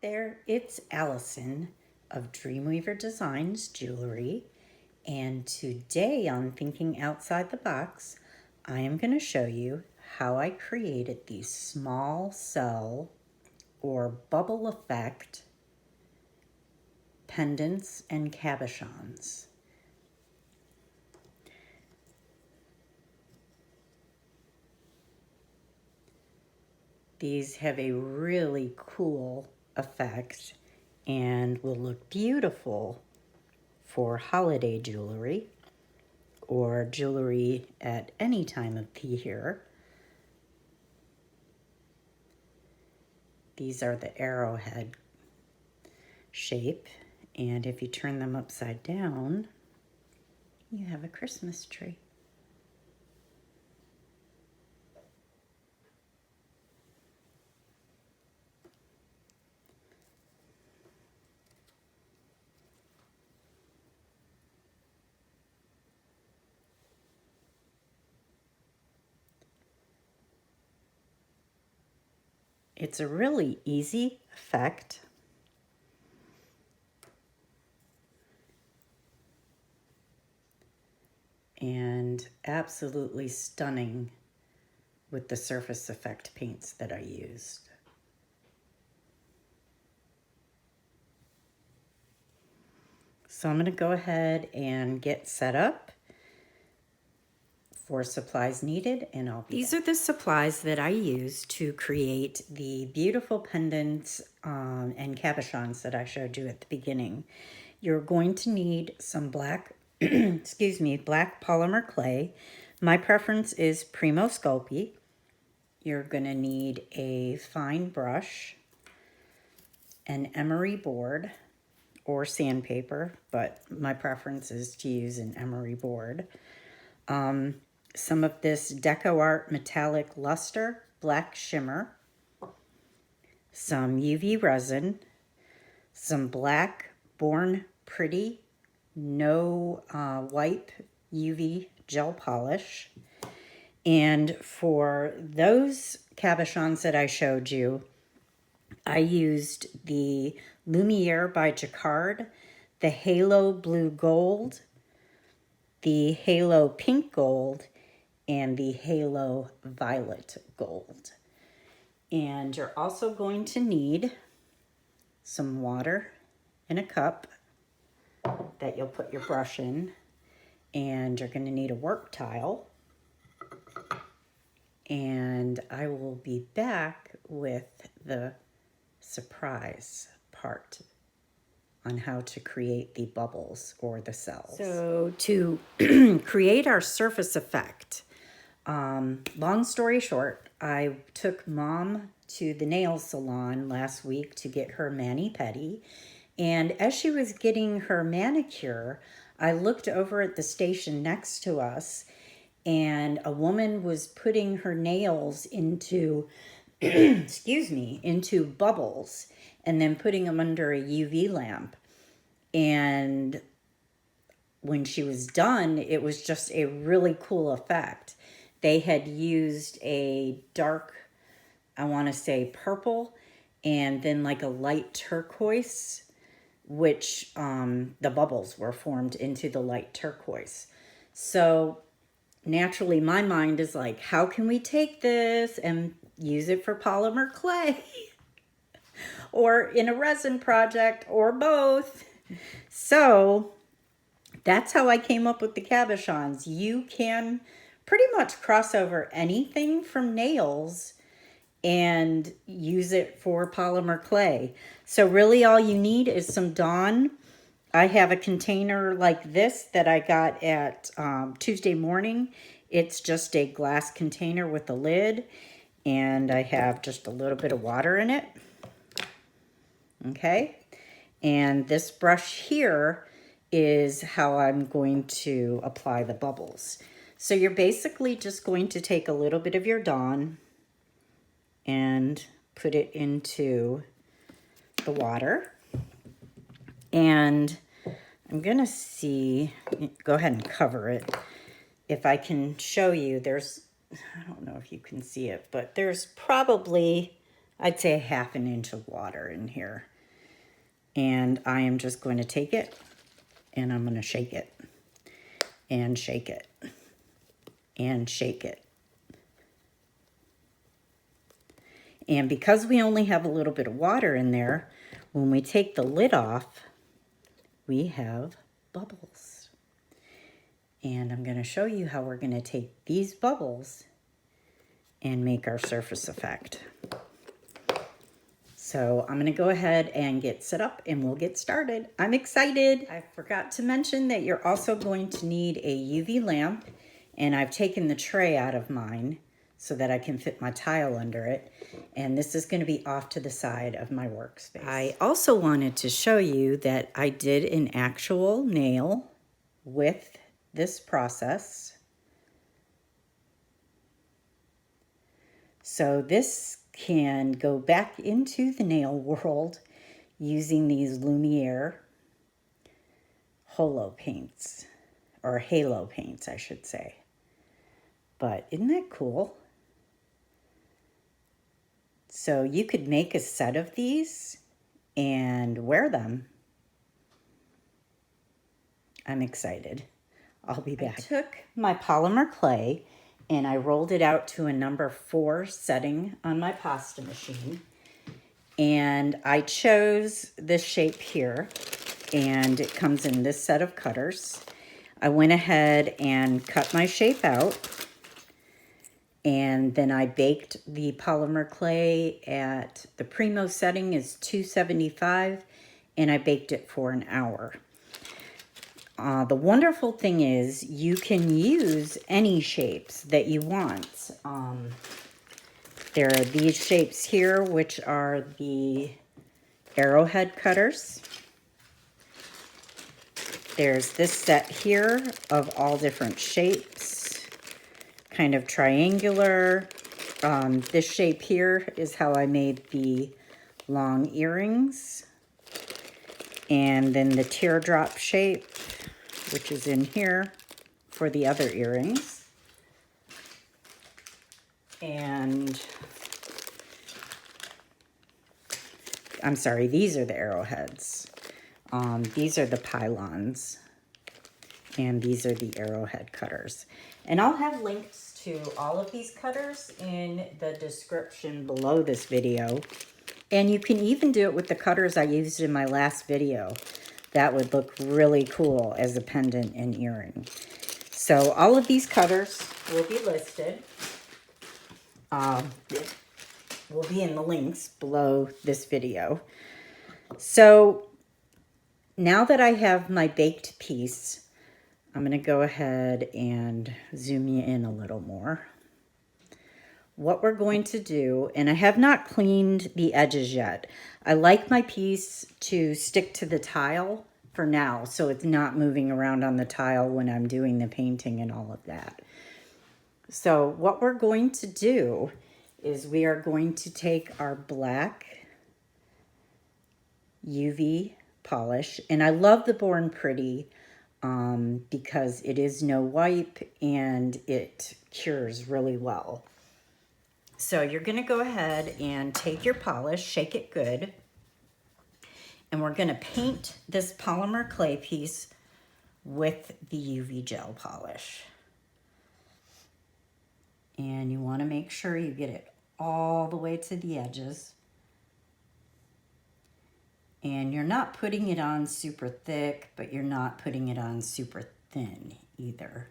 there, it's Alison of Dreamweaver Designs Jewelry, and today on Thinking Outside the Box, I am going to show you how I created these small cell or bubble effect pendants and cabochons. These have a really cool effect and will look beautiful for holiday jewelry or jewelry at any time of the year. These are the arrowhead shape, and if you turn them upside down, you have a Christmas tree. It's a really easy effect. And absolutely stunning with the surface effect paints that I used. So I'm going to go ahead and get set up for supplies needed, and These are the supplies that I used to create the beautiful pendants and cabochons that I showed you at the beginning. You're going to need some black, excuse me, black polymer clay. My preference is Primo Sculpey. You're going to need a fine brush, an emery board, or sandpaper, but my preference is to use an emery board. Some of this Deco Art Metallic Luster Black Shimmer, some UV resin, some black Born Pretty No Wipe UV gel polish. And for those cabochons that I showed you, I used the Lumiere by Jacquard, the Halo Blue Gold, the Halo Pink Gold, and the Halo Violet Gold. And you're also going to need some water in a cup that you'll put your brush in, and you're going to need a work tile. And I will be back with the surprise part on how to create the bubbles or the cells. So to create our surface effect, long story short, I took Mom to the nail salon last week to get her mani-pedi. And as she was getting her manicure, I looked over at the station next to us, and a woman was putting her nails into, excuse me, into bubbles and then putting them under a UV lamp. And when she was done, it was just a really cool effect. They had used a dark, I want to say purple, and then like a light turquoise, which the bubbles were formed into the light turquoise. So naturally my mind is like, how can we take this and use it for polymer clay or in a resin project or both? So that's how I came up with the cabochons. You can pretty much cross over anything from nails and use it for polymer clay. So really all you need is some Dawn. I have a container like this that I got at Tuesday Morning. It's just a glass container with a lid, and I have just a little bit of water in it. Okay, and this brush here is how I'm going to apply the bubbles. So you're basically just going to take a little bit of your Dawn and put it into the water. And I'm gonna see, go ahead and cover it. If I can show you, there's, I don't know if you can see it, but there's probably, I'd say, 1/2 inch of water in here. And I am just going to take it and I'm going to shake it and shake it and shake it. And because we only have a little bit of water in there, when we take the lid off, we have bubbles. And I'm going to show you how we're going to take these bubbles and make our surface effect. So I'm going to go ahead and get set up and we'll get started. I'm excited. I forgot to mention that you're also going to need a UV lamp, and I've taken the tray out of mine so that I can fit my tile under it. And this is going to be off to the side of my workspace. I also wanted to show you that I did an actual nail with this process. So this can go back into the nail world using these Lumiere holo paints, or halo paints, I should say. But isn't that cool? So you could make a set of these and wear them. I'm excited. I'll be back. I took my polymer clay and I rolled it out to a number 4 setting on my pasta machine. And I chose this shape here, and it comes in this set of cutters. I went ahead and cut my shape out, and then I baked the polymer clay at the Primo setting is 275, and I baked it for an hour. The wonderful thing is you can use any shapes that you want. There are these shapes here, which are the arrowhead cutters. There's this set here of all different shapes, kind of triangular. This shape here is how I made the long earrings. And then the teardrop shape, which is in here for the other earrings. And I'm sorry, these are the arrowheads. These are the pylons. And these are the arrowhead cutters. And I'll have links to all of these cutters in the description below this video. And you can even do it with the cutters I used in my last video. That would look really cool as a pendant and earring. So all of these cutters will be listed. Will be in the links below this video. So now that I have my baked piece, I'm going to go ahead and zoom you in a little more. What we're going to do, and I have not cleaned the edges yet. I like my piece to stick to the tile for now, so it's not moving around on the tile when I'm doing the painting and all of that. So what we're going to do is we are going to take our black UV polish, and I love the Born Pretty because it is no wipe and it cures really well. So you're going to go ahead and take your polish, shake it good, and we're going to paint this polymer clay piece with the UV gel polish. And you want to make sure you get it all the way to the edges. And you're not putting it on super thick, but you're not putting it on super thin either.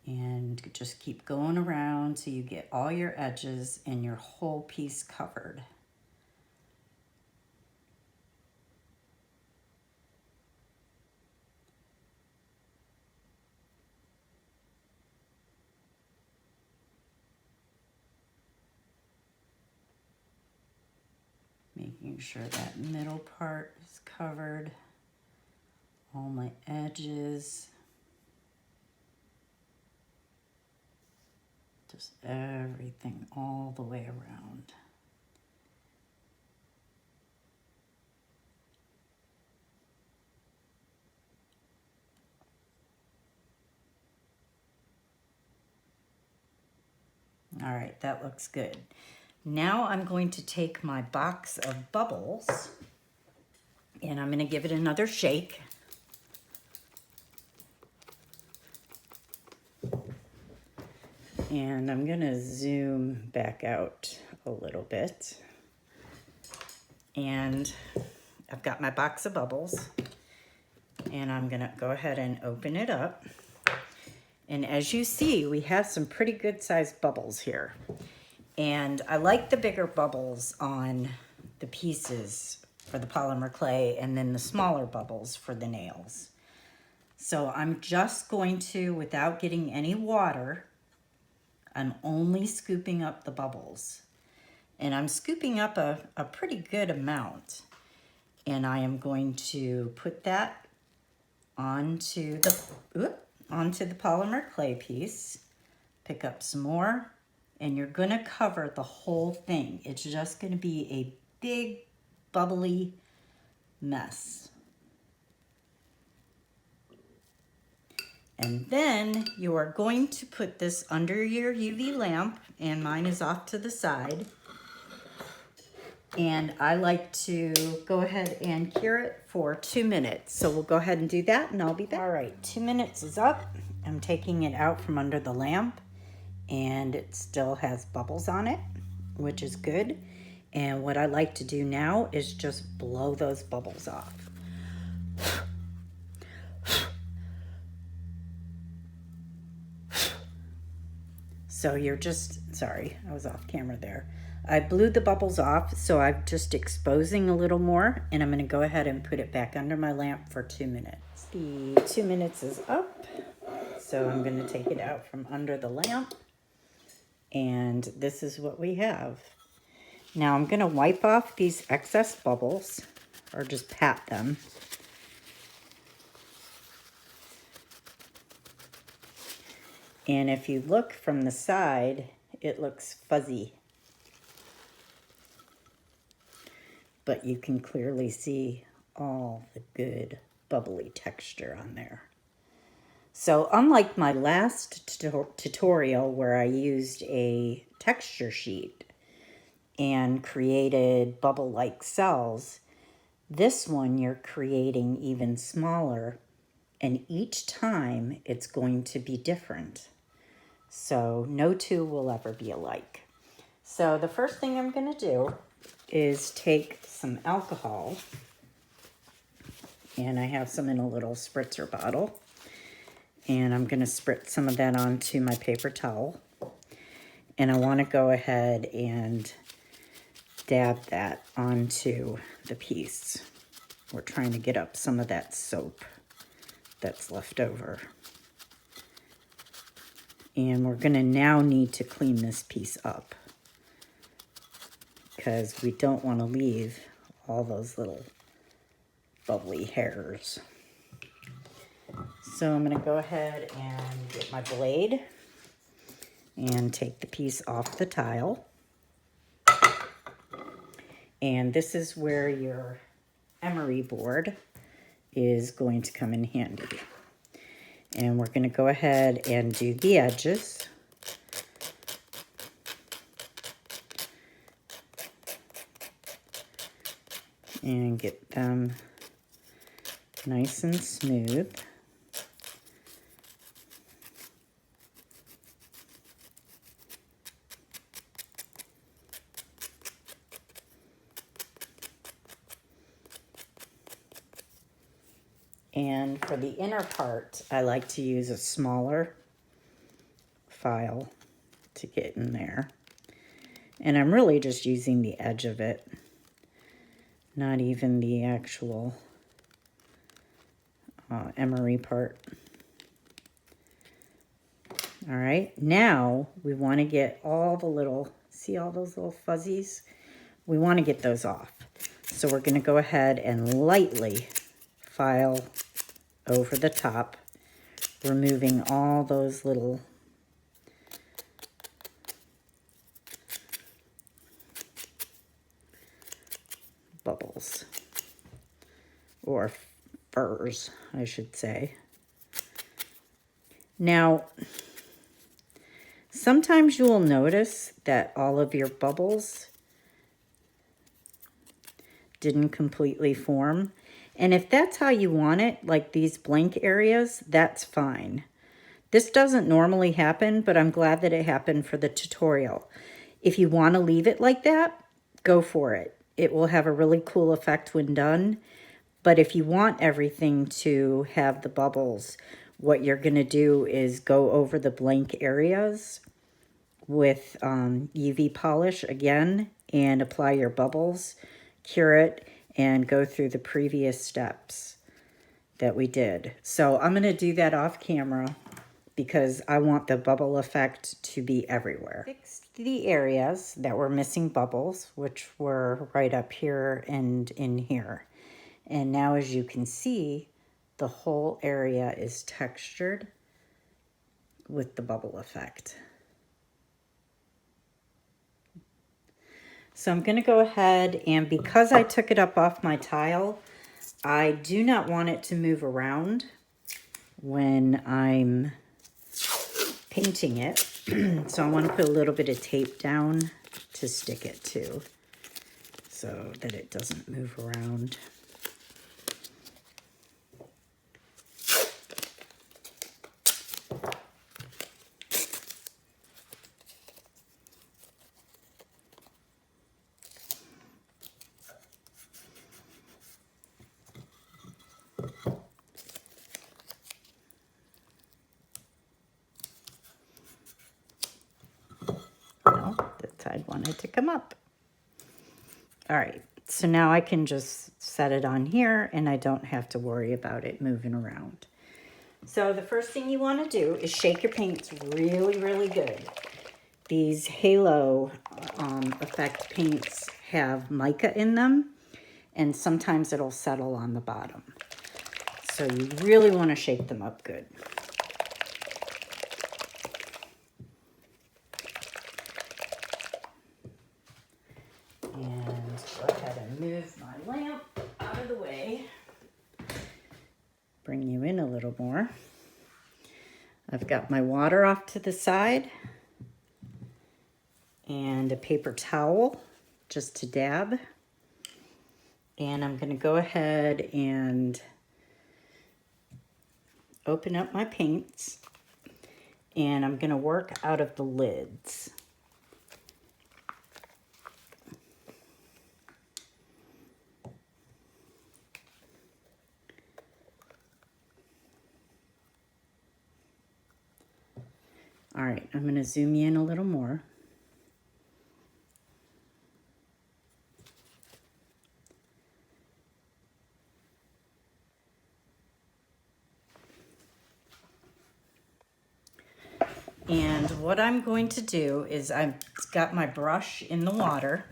And just keep going around till you get all your edges and your whole piece covered. Making sure that middle part is covered, all my edges. Just everything all the way around. All right, that looks good. Now I'm going to take my box of bubbles and I'm going to give it another shake. And I'm going to zoom back out a little bit. And I've got my box of bubbles. And I'm going to go ahead and open it up. And as you see, we have some pretty good sized bubbles here. And I like the bigger bubbles on the pieces for the polymer clay and then the smaller bubbles for the nails. So I'm just going to, without getting any water, I'm only scooping up the bubbles. And I'm scooping up a pretty good amount. And I am going to put that onto the polymer clay piece. Pick up some more. And you're going to cover the whole thing. It's just going to be a big, bubbly mess. And then you are going to put this under your UV lamp, and mine is off to the side. And I like to go ahead and cure it for 2 minutes. So we'll go ahead and do that, and I'll be back. All right, 2 minutes is up. I'm taking it out from under the lamp, and it still has bubbles on it, which is good. And what I like to do now is just blow those bubbles off. So you're just, sorry, I was off camera there. I blew the bubbles off, so I'm just exposing a little more, and I'm going to go ahead and put it back under my lamp for 2 minutes. The 2 minutes is up, so I'm going to take it out from under the lamp, and this is what we have. Now I'm going to wipe off these excess bubbles, or just pat them. And if you look from the side, it looks fuzzy. But you can clearly see all the good bubbly texture on there. So unlike my last tutorial where I used a texture sheet and created bubble-like cells, this one you're creating even smaller, and each time it's going to be different. So no two will ever be alike. So the first thing I'm going to do is take some alcohol, and I have some in a little spritzer bottle, and I'm going to spritz some of that onto my paper towel, and I want to go ahead and dab that onto the piece. We're trying to get up some of that soap that's left over. And we're going to now need to clean this piece up because we don't want to leave all those little bubbly hairs. So I'm going to go ahead and get my blade and take the piece off the tile. And this is where your emery board is going to come in handy. And we're going to go ahead and do the edges. And get them nice and smooth. And for the inner part, I like to use a smaller file to get in there. And I'm really just using the edge of it, not even the actual emery part. All right, now we want to get all the little, see all those little fuzzies? We want to get those off. So we're going to go ahead and lightly file over the top, removing all those little bubbles, or furs, I should say. Now, Sometimes you will notice that all of your bubbles didn't completely form. And if that's how you want it, like these blank areas, that's fine. This doesn't normally happen, but I'm glad that it happened for the tutorial. If you want to leave it like that, go for it. It will have a really cool effect when done. But if you want everything to have the bubbles, what you're going to do is go over the blank areas with UV polish again and apply your bubbles, cure it, and go through the previous steps that we did. So I'm going to do that off camera because I want the bubble effect to be everywhere. Fixed the areas that were missing bubbles, which were right up here and in here. And now, as you can see, the whole area is textured with the bubble effect. So I'm going to go ahead, and because I took it up off my tile, I do not want it to move around when I'm painting it. So I want to put a little bit of tape down to stick it to so that it doesn't move around. Well, that side wanted to come up. All right, so now I can just set it on here and I don't have to worry about it moving around. So the first thing you want to do is shake your paints really, really good. These halo effect paints have mica in them, and sometimes it'll settle on the bottom. So you really want to shake them up good. And go ahead and move my lamp out of the way. Bring you in a little more. I've got my water off to the side and a paper towel just to dab. And I'm going to go ahead and open up my paints, and I'm going to work out of the lids. All right, I'm going to zoom you in a little more. And what I'm going to do is I've got my brush in the water,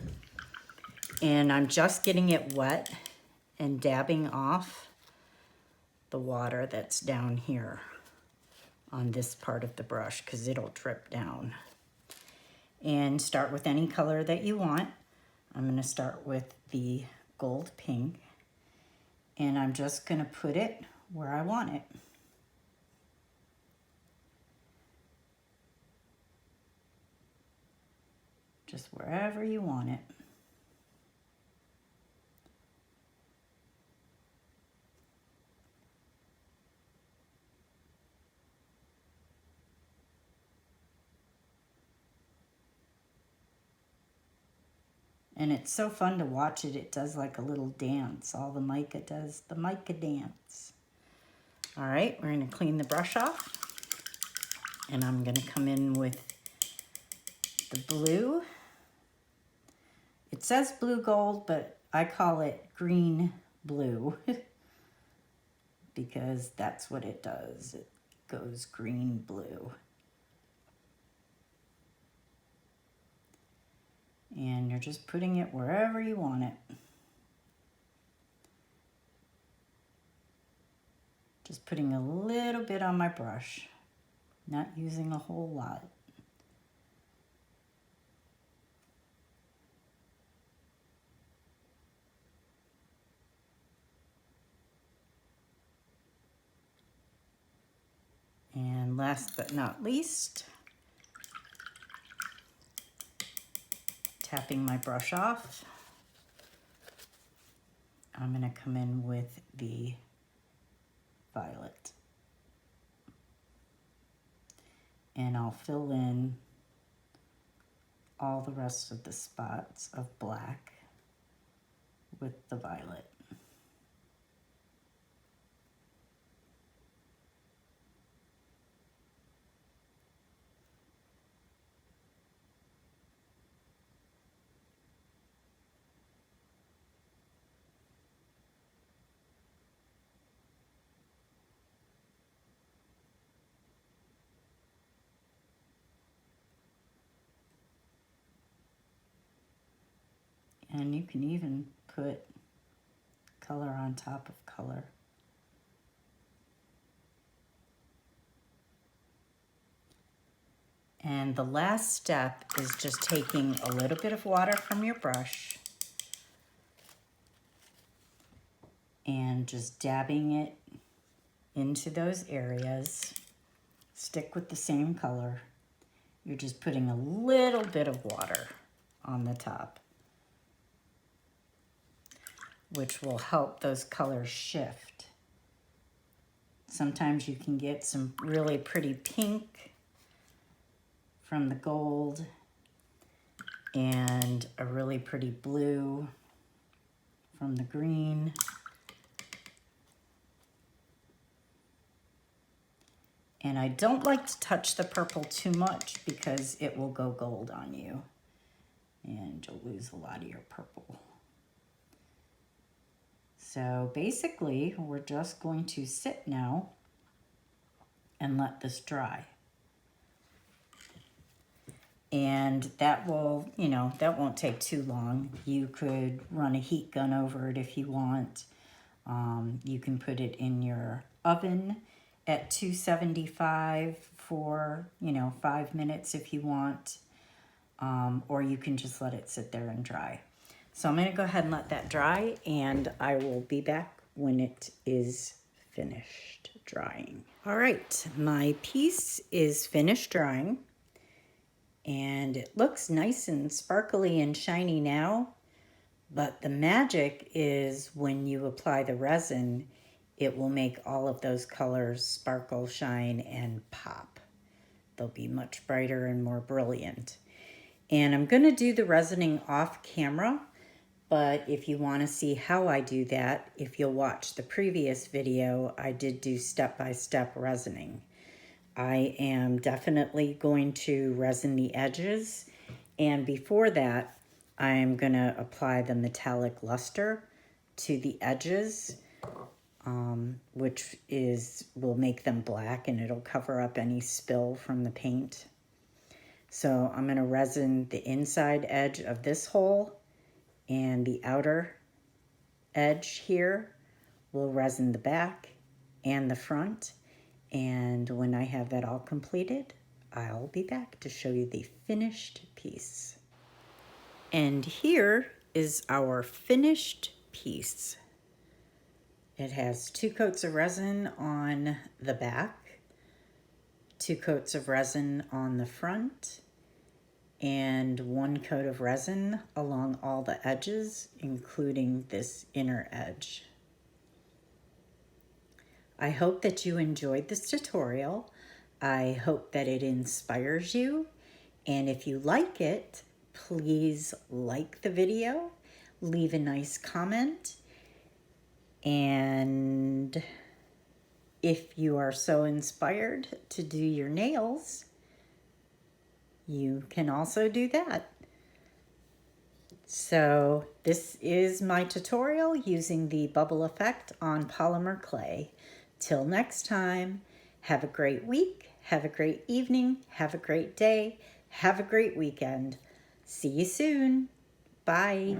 and I'm just getting it wet and dabbing off the water that's down here on this part of the brush because it'll drip down. And start with any color that you want. I'm going to start with the gold pink, and I'm just going to put it where I want it. Just wherever you want it. And it's so fun to watch it. It does like a little dance. All the mica does the mica dance. All right, we're going to clean the brush off. And I'm going to come in with the blue. It says blue gold, but I call it green blue because that's what it does. It goes green blue. And you're just putting it wherever you want it. Just putting a little bit on my brush, not using a whole lot. And last but not least, tapping my brush off, I'm going to come in with the violet. And I'll fill in all the rest of the spots of black with the violet. And you can even put color on top of color. And the last step is just taking a little bit of water from your brush and just dabbing it into those areas. Stick with the same color. You're just putting a little bit of water on the top, which will help those colors shift. Sometimes you can get some really pretty pink from the gold and a really pretty blue from the green. And I don't like to touch the purple too much because it will go gold on you and you'll lose a lot of your purple. So basically, we're just going to sit now and let this dry. And that will, that won't take too long. You could run a heat gun over it if you want. You can put it in your oven at 275 for, 5 minutes if you want. Or you can just let it sit there and dry. So I'm going to go ahead and let that dry, and I will be back when it is finished drying. All right, my piece is finished drying, and it looks nice and sparkly and shiny now, but the magic is when you apply the resin, it will make all of those colors sparkle, shine, and pop. They'll be much brighter and more brilliant. And I'm going to do the resining off camera. But if you want to see how I do that, if you'll watch the previous video, I did do step-by-step resining. I am definitely going to resin the edges. And before that, I'm going to apply the metallic luster to the edges, which will make them black and it'll cover up any spill from the paint. So I'm going to resin the inside edge of this hole, and the outer edge here will resin the back and the front. And when I have that all completed, I'll be back to show you the finished piece. And here is our finished piece. It has 2 coats of resin on the back, 2 coats of resin on the front, and 1 coat of resin along all the edges, including this inner edge. I hope that you enjoyed this tutorial. I hope that it inspires you. And if you like it, please like the video, leave a nice comment. And if you are so inspired to do your nails, you can also do that. So this is my tutorial using the bubble effect on polymer clay. Till next time, have a great week, have a great evening, have a great day, have a great weekend. See you soon. Bye.